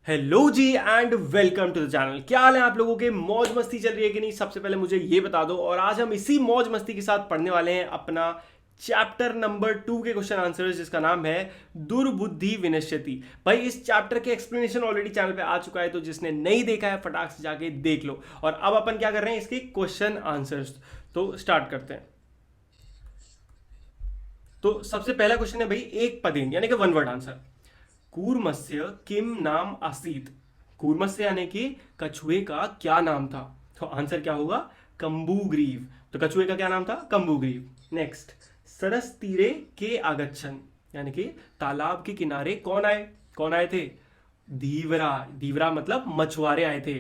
Hello जी and welcome to the channel. क्या हाल है आप लोगों के? मौज मस्ती चल रही है कि नहीं? सबसे पहले मुझे ये बता दो। और आज हम इसी मौज मस्ती के साथ पढ़ने वाले हैं अपना चैप्टर नंबर 2 के क्वेश्चन आंसर्स, जिसका नाम है दुर्बुद्धि विनश्यति। भाई इस चैप्टर के एक्सप्लेनेशन ऑलरेडी चैनल पे आ चुका है, तो जिसने नहीं देखा है फटाक से जाके देख लो। और अब अपन क्या कर रहे हैं, इसके क्वेश्चन आंसर्स। तो स्टार्ट करते हैं। तो सबसे पहला क्वेश्चन है भाई, एक पदेन यानी कि वन वर्ड आंसर। कूर्मस्य किम नाम आसीत। कूर्मस्य यानी कि कछुए का क्या नाम था? तो आंसर क्या होगा? कंबुग्रीव। तो कछुए का क्या नाम था? कंबुग्रीव। नेक्स्ट, सरस तीरे के आगच्छन यानी कि तालाब के किनारे कौन आए? कौन आए थे? धीवरा। धीवरा मतलब मछुआरे आए थे।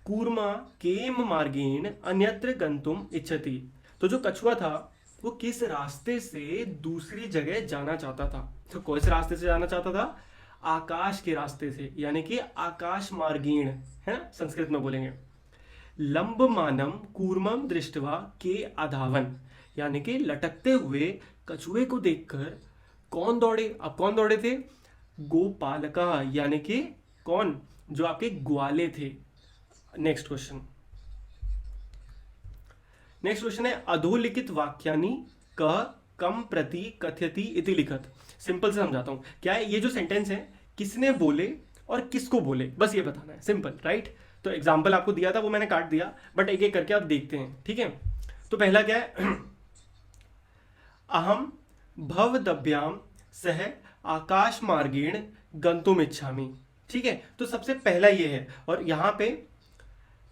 कूर्मा केम मार्गेण अन्यत्र गंतुम इच्छति। तो जो कछुआ था वो किस रास्ते से दूसरी जगह जाना चाहता था? तो कौन से रास्ते से जाना चाहता था? आकाश के रास्ते से, यानी कि आकाश मार्गीण, है ना, संस्कृत में बोलेंगे। लंबमानम कूर्मम दृष्टवा के अधावन, यानी कि लटकते हुए कछुए को देखकर कौन दौड़े? अब कौन दौड़े थे? गोपालका, यानी कि कौन? जो आपके ग्वाले थे। Next question. नेक्स्ट क्वेश्चन है, अधोलिखित वाक्यानि क कम प्रति कथयति इति लिखत। सिंपल से समझाता हूं। क्या है ये जो सेंटेंस है, किसने बोले और किसको बोले, बस ये बताना है। Simple, right? तो एग्जाम्पल आपको दिया था, वो मैंने काट दिया, बट एक एक करके आप देखते हैं, ठीक है? तो पहला क्या है? अहम भवदभ्याम सह आकाश मार्गेण गंतुम इच्छामि। ठीक है, तो सबसे पहला ये है। और यहां पे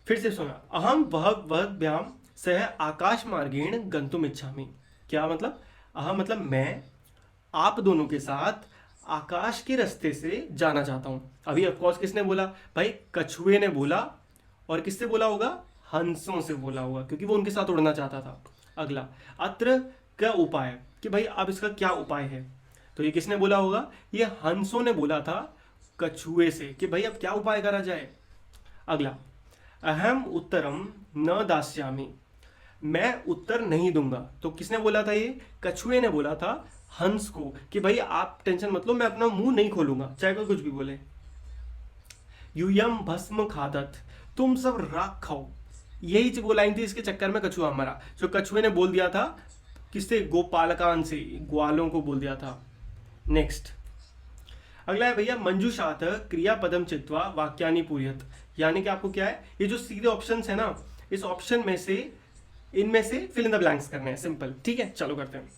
फिर से सुना, अहम भवदभ्याम सह आकाश मार्गेण गंतुम इच्छामि। क्या मतलब? अहम मतलब मैं, आप दोनों के साथ आकाश के रास्ते से जाना चाहता हूं। अभी ऑफकोर्स किसने बोला? भाई कछुए ने बोला। और किससे बोला होगा? हंसों से बोला होगा, क्योंकि वो उनके साथ उड़ना चाहता था। अगला, अत्र क्या उपाय, कि भाई अब इसका क्या उपाय है? तो ये किसने बोला होगा? ये हंसों ने बोला था कछुए से कि भाई अब क्या उपाय करा जाए। अगला, अहम उत्तरम न दास्यामि, मैं उत्तर नहीं दूंगा। तो किसने बोला था? ये कछुए ने बोला था हंस को कि भाई आप टेंशन मत लो, मैं अपना मुंह नहीं खोलूंगा, चाहे कोई कुछ भी बोले। यूयम भस्म खादत, तुम सब राख खाओ। यही जो वो लाइन थी, इसके चक्कर में कछुआ मरा। जो कछुए ने बोल दिया था किससे? गोपालकान से, ग्वालों को बोल दिया था। नेक्स्ट, अगला है भैया, मंजूषात क्रियापदम चित्वा वाक्यानि पूर्यत। यानी कि आपको क्या है, ये जो सीधे ऑप्शंस है ना, इस ऑप्शन में से इनमें से फिल इन द ब्लैंक्स करने हैं। सिंपल, ठीक है, चलो करते हैं।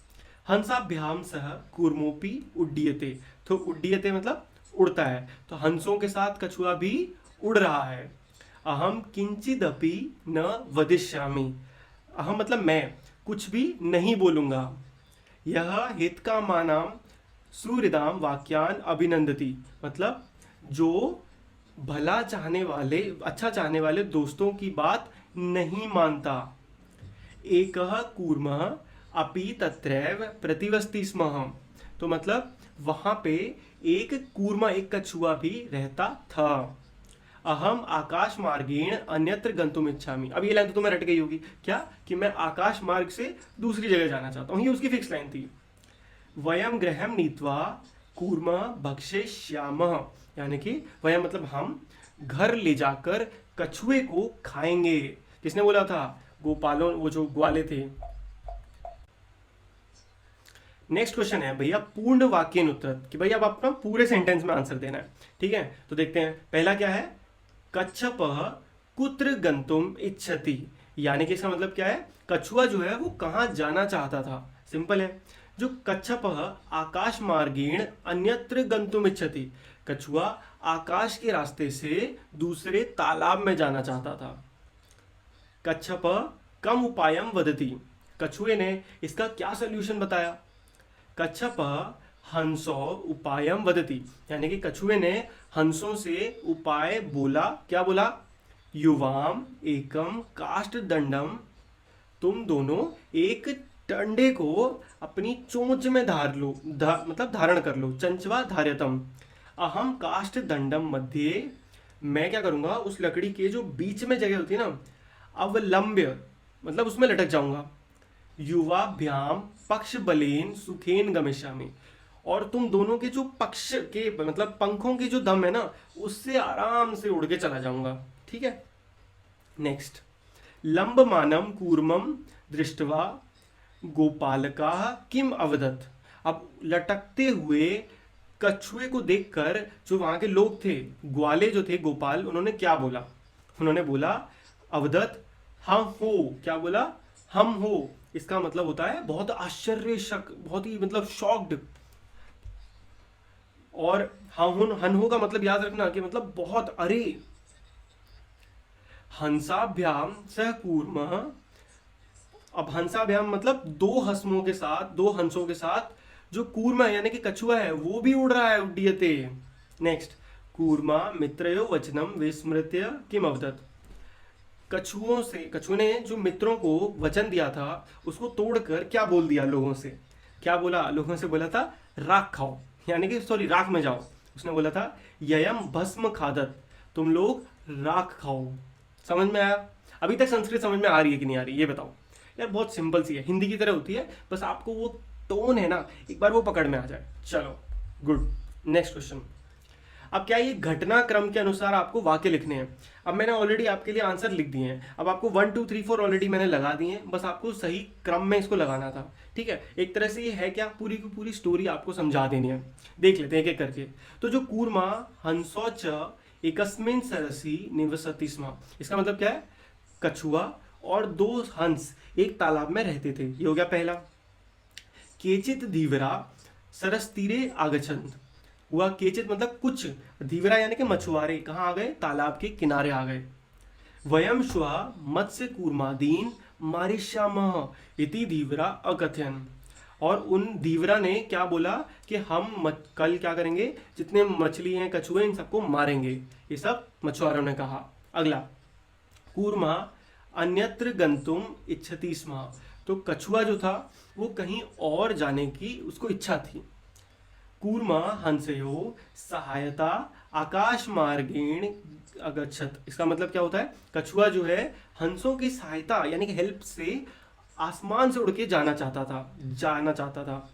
हंसाभ्याम सह कूर्मोपी उड्डीयते। तो उड्डीयते मतलब उड़ता है, तो हंसों के साथ कछुआ भी उड़ रहा है। अहम किंचिदपि न वदिष्यामि। अहम मतलब मैं, कुछ भी नहीं बोलूंगा। यह हित का मानाम सुहृदाम वाक्यान अभिनंदती। मतलब जो भला चाहने वाले, अच्छा चाहने वाले दोस्तों की बात नहीं मानता। एक कूर्म अपि तत्रैव प्रतिवस्ति स्म। तो मतलब वहां पे एक कूर्मा, एक कछुआ भी रहता था। अहम आकाश मार्गेण अन्यत्र गंतुम इच्छामि। अब ये लाइन तो तुम्हें रट गई होगी, क्या? कि मैं आकाश मार्ग से दूसरी जगह जाना चाहता हूँ, ये उसकी फिक्स लाइन थी। वयम गृहम नीत्वा कूर्म भक्षयिष्यामः, यानी कि वयम मतलब हम, घर ले जाकर कछुए को खाएंगे। किसने बोला था? गोपालों, वो जो ग्वाले थे। नेक्स्ट क्वेश्चन है भैया, पूर्ण वाक्य उत्तर, कि भाई अब अपना पूरे सेंटेंस में आंसर देना है। ठीक है, तो देखते हैं। पहला क्या है? कच्छपः कुत्र गंतुम इच्छति। यानी कि इसका मतलब क्या है? कछुआ जो है वो कहां जाना चाहता था। सिंपल है। जो कच्छपः आकाश मार्गेण अन्यत्र गंतुम इच्छति, कछुआ आकाश के रास्ते से दूसरे तालाब में जाना चाहता था। कच्छप कम उपायम वदति, कछुए ने इसका क्या सोल्यूशन बताया? कच्छप हंसो उपायम वदति, यानी कि कछुए ने हंसों से उपाय बोला। क्या बोला? युवाम एकम काष्ठ दंडम, तुम दोनों एक डंडे को अपनी चोंच में धार लो, मतलब धारण कर लो। चंचवा धार्यतम, अहम काष्ठ दंडम मध्य, मैं क्या करूंगा, उस लकड़ी के जो बीच में जगह होती है ना, अवलंब्य मतलब उसमें लटक जाऊंगा। युवाभ्याम पक्ष बलेन सुखेन गमिष्यामि, और तुम दोनों के जो पक्ष के मतलब पंखों के जो दम है ना, उससे आराम से उड़ के चला जाऊंगा। ठीक है, नेक्स्ट। लंबमानं कूर्मं दृष्ट्वा गोपालकाः किम अवदत्। अब लटकते हुए कछुए को देखकर जो वहां के लोग थे, ग्वाले जो थे, गोपाल, उन्होंने क्या बोला? उन्होंने बोला अवदत्, हम हो। क्या बोला? हम हो। इसका मतलब होता है बहुत आश्चर्य, शक, बहुत ही मतलब शॉक्ड। और हन हो का मतलब याद रखना कि मतलब बहुत, अरे। हंसाभ्याम सह कूर्मः। अब हंसाभ्याम मतलब दो हंसों के साथ, दो हंसों के साथ जो कूर्मा यानी कि कछुआ है वो भी उड़ रहा है, उड्डीयते। नेक्स्ट। कूर्मा मित्रयो वचनम विस्मृत्य किम अवदत्। कछुओं ने जो मित्रों को वचन दिया था उसको तोड़कर क्या बोल दिया लोगों से? क्या बोला? लोगों से बोला था राख खाओ, यानी कि सॉरी, राख में जाओ। उसने बोला था ययम भस्म खादत, तुम लोग राख खाओ। समझ में आया? अभी तक संस्कृत समझ में आ रही है कि नहीं आ रही, ये बताओ यार। बहुत सिंपल सी है, हिंदी की तरह होती है, बस आपको वो टोन है ना, एक बार वो पकड़ में आ जाए। चलो, गुड। Next question. अब क्या ये घटनाक्रम के अनुसार आपको वाक्य लिखने हैं। अब मैंने ऑलरेडी आपके लिए आंसर लिख दिए हैं, अब आपको 1 2 3 4 ऑलरेडी मैंने लगा दिए हैं, बस आपको सही क्रम में इसको लगाना था। ठीक है, एक तरह से ये है क्या, पूरी की पूरी स्टोरी आपको समझा देनी है। देख लेते हैं एक एक करके। तो जो कूर्मा हंसो च एकस्मिन् सरसि निवसति स्म, इसका मतलब क्या है? कछुआ और दो हंस एक तालाब में रहते थे, ये हो गया पहला। केचित धीवरा सरस तीरे आगछंत, हुआ केचित मतलब कुछ, धीवरा यानी कि मछुआरे कहाँ आ गए? तालाब के किनारे आ गए। वयम श्व मत्स्य कूर्मादीन मारिष्यामः इति धीवरा अकथयन, और उन धीवरा ने क्या बोला कि हम कल क्या करेंगे, जितने मछली हैं, कछुए, इन सबको मारेंगे, ये सब मछुआरों ने कहा। अगला। कूर्मा अन्यत्र गंतुम इच्छति स्म, तो कछुआ जो था वो कहीं और जाने की उसको इच्छा थी। कूर्मा हंसयो सहायता आकाश मार्गेण अगच्छत, इसका मतलब क्या होता है? कछुआ जो है हंसों की सहायता यानी कि हेल्प से आसमान से उड़ के जाना चाहता था।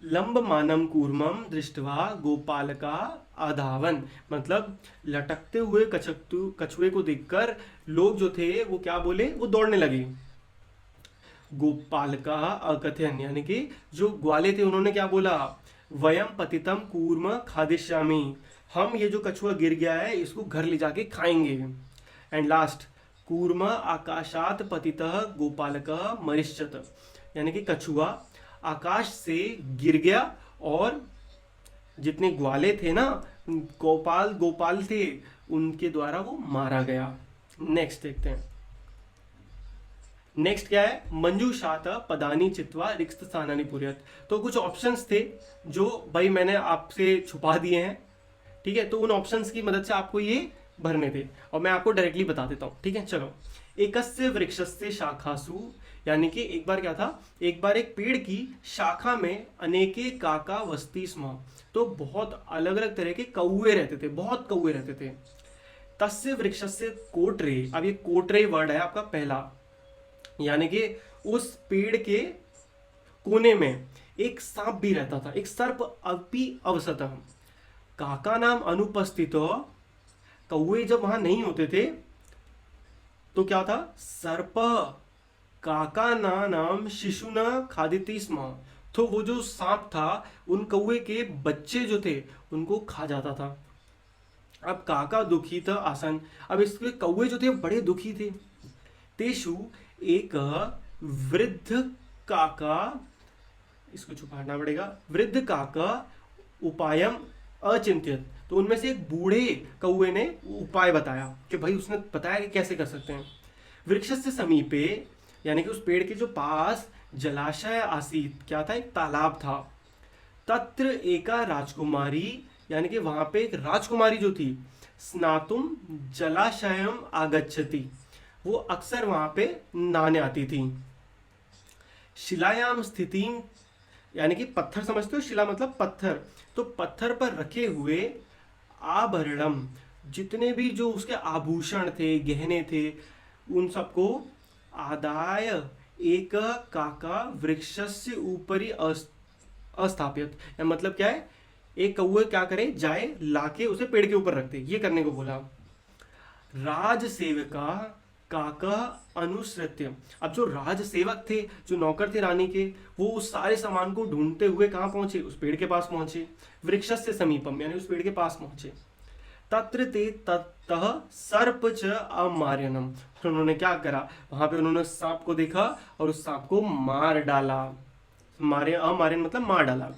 लंबमानं कूर्मं दृष्ट्वा गोपालका अधावन, मतलब लटकते हुए कछुए को देखकर लोग जो थे वो क्या बोले? वो दौड़ने लगे। गोपालका अकथयन, यानी कि जो ग्वाले थे उन्होंने क्या बोला? वयम पतितम कूर्म खादिष्यामि, हम ये जो कछुआ गिर गया है इसको घर ले जाके खाएंगे। And last. कूर्म आकाशात पतितः गोपालकः मरिष्यत, यानी कि कछुआ आकाश से गिर गया और जितने ग्वाले थे ना, गोपाल थे, उनके द्वारा वो मारा गया। नेक्स्ट देखते हैं। नेक्स्ट क्या है? मंजूषात पदानी चित्वा रिक्त स्थानानि पूरयत, तो कुछ ऑप्शंस थे जो भाई मैंने आपसे छुपा दिए हैं। ठीक है, तो उन ऑप्शंस की मदद से आपको ये भरने थे और मैं आपको डायरेक्टली बता देता हूँ। ठीक है, चलो। एकस्य वृक्षस्य शाखासु, यानी कि एक बार क्या था, एक बार एक पेड़ की शाखा में अनेके काका वस्ती स्म, तो बहुत अलग अलग तरह के कौवे रहते थे, बहुत कौवे रहते थे। तस्य वृक्षस्य कोटरे, अब ये कोटरे वर्ड है आपका पहला, यानी कि उस पेड़ के कोने में एक सांप भी रहता था, एक सर्प अपि अवसतः। काका नाम अनुपस्थित, कौवे जब वहां नहीं होते थे तो क्या था? सर्प काका नाम शिशुना खादिति स्म, तो वो जो सांप था उन कौवे के बच्चे जो थे उनको खा जाता था। अब काका दुखी था आसन, अब इसके कौवे जो थे बड़े दुखी थे। तेषु एक वृद्ध काका, इसको छुपाना पड़ेगा, वृद्ध काका उपायम अचिंत्यत, तो उनमें से एक बूढ़े कौवे ने उपाय बताया कि भाई, उसने बताया कि कैसे कर सकते हैं। वृक्ष से समीपे, यानी कि उस पेड़ के जो पास जलाशय आसीत, क्या था? एक तालाब था। तत्र एका राजकुमारी, यानी कि वहां पे एक राजकुमारी जो थी, स्नातुम जलाशयम आगच्छति, वो अक्सर वहां पे नहाने आती थी। शिलायाम स्थिति, यानी कि पत्थर, समझते हो? शिला मतलब पत्थर, तो पत्थर पर रखे हुए आभरणम, जितने भी जो उसके आभूषण थे, गहने थे, उन सबको आदाय एक काका वृक्षस्य ऊपरी अस्थापित, या मतलब क्या है, एक कौवे क्या करे, जाए लाके उसे पेड़ के ऊपर रख दे, ये करने को बोला। राज सेवका काका अनुसृत्य। अब जो राज सेवक थे, जो नौकर थे रानी के, वो उस सारे सामान को ढूंढते हुए कहाँ पहुंचे, उस पेड़ के पास पहुंचे। वृक्षस्य समीपम, यानी उस पेड़ के पास पहुंचे। तत्र ते ततः सर्प च अमार्यनम, उन्होंने क्या करा, वहां पे उन्होंने सांप को देखा और उस सांप को मार डाला। मारे, अमार्यन मतलब मार डाला।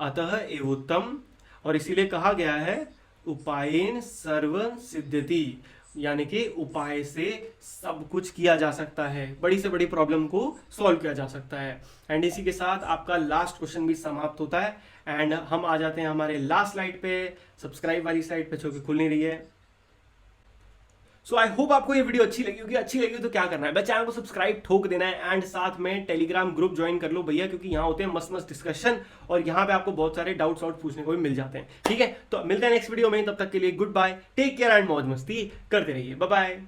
अतः एवोत्तम, और इसीलिए कहा गया है उपायेन सर्व सिद्ध्यति, यानी कि उपाय से सब कुछ किया जा सकता है, बड़ी से बड़ी प्रॉब्लम को सॉल्व किया जा सकता है। एंड इसी के साथ आपका लास्ट क्वेश्चन भी समाप्त होता है। एंड हम आ जाते हैं हमारे लास्ट स्लाइड पे, सब्सक्राइब वाली स्लाइड पे, जो कि खुल नहीं रही है। सो आई होप आपको ये वीडियो अच्छी लगी होगी। अच्छी लगी तो क्या करना है, बस चैनल को सब्सक्राइब ठोक देना है, एंड साथ में टेलीग्राम ग्रुप ज्वाइन कर लो भैया, क्योंकि यहाँ होते हैं मस्त मस्त डिस्कशन, और यहाँ पे आपको बहुत सारे डाउट्स आउट पूछने को भी मिल जाते हैं। ठीक है, तो मिलते हैं नेक्स्ट वीडियो में, तब तक के लिए good bye, take care and मौज मस्ती करते रहिए, बाय बाय।